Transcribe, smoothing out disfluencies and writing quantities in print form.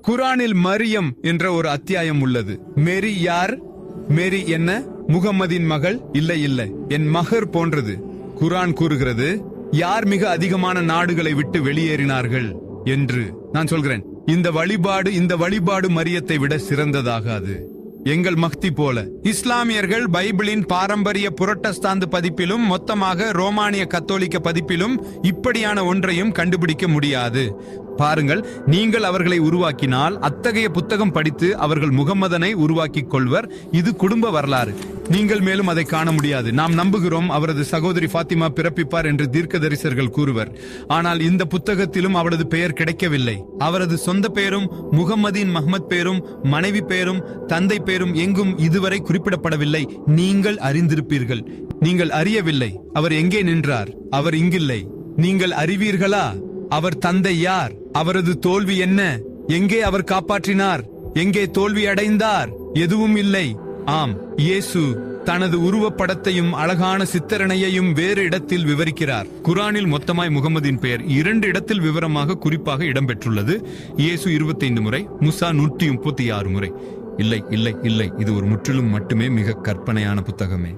குரானில் மரியம் என்ற ஒரு அத்தியாயம் உள்ளது. மேரி யார்? மேரி என்ன? முகம்மதின் மகள்? இல்லை, என் மகர் போன்றது. குரான் கூறுகிறது, யார் மிக அதிகமான நாடுகளை விட்டு வெளியேறினார்கள் என்று. நான் சொல்கிறேன், இந்த வழிபாடு மரியத்தை விட சிறந்ததாகாது. எங்கள் மக்தி போல இஸ்லாமியர்கள் பைபிளின் பாரம்பரிய புரட்டஸ்தாந்து பதிப்பிலும் மொத்தமாக ரோமானிய கத்தோலிக்க பதிப்பிலும் இப்படியான ஒன்றையும் கண்டுபிடிக்க முடியாது. பாருங்கள், நீங்கள் அவர்களை உருவாக்கினால் அத்தகைய புத்தகம் படித்து அவர்கள் முகம்மதனை உருவாக்கிக் கொள்வர். இது குடும்ப வரலாறு. நீங்கள் மேலும் அதை காண முடியாது. நாம் நம்புகிறோம் அவரது சகோதரி ஃபாத்திமா பிறப்பிப்பார் என்று தீர்க்கதரிசர்கள் கூறுவர். ஆனால் இந்த புத்தகத்திலும் அவளது பெயர் கிடைக்கவில்லை. அவரது சொந்த பெயரும் முகம்மதின் மஹ்மத் பெயரும் மனைவி பெயரும் தந்தை பெயரும் எங்கும் இதுவரை குறிப்பிடப்படவில்லை. நீங்கள் அறிந்திருப்பீர்கள். நீங்கள் அறியவில்லை. அவர் எங்கே நின்றார்? அவர் இங்கில்லை. நீங்கள் அறிவீர்களா? அவர் தந்தை யார்? அவரது தோல்வி என்ன? எங்கே அவர் காப்பாற்றினார்? எங்கே தோல்வி அடைந்தார்? எதுவும் இல்லை. ஆம், இயேசு தனது உருவப்படத்தையும் அழகான சித்தரணையையும் வேறு இடத்தில் விவரிக்கிறார். குரானில் மொத்தமாய் முகமதின் பெயர் 2 இடத்தில் விவரமாக குறிப்பாக இடம்பெற்றுள்ளது. இயேசு 25 முறை, முசா 136 முறை. இல்லை, இது ஒரு முற்றிலும் மட்டுமே மிக கற்பனையான புத்தகமே.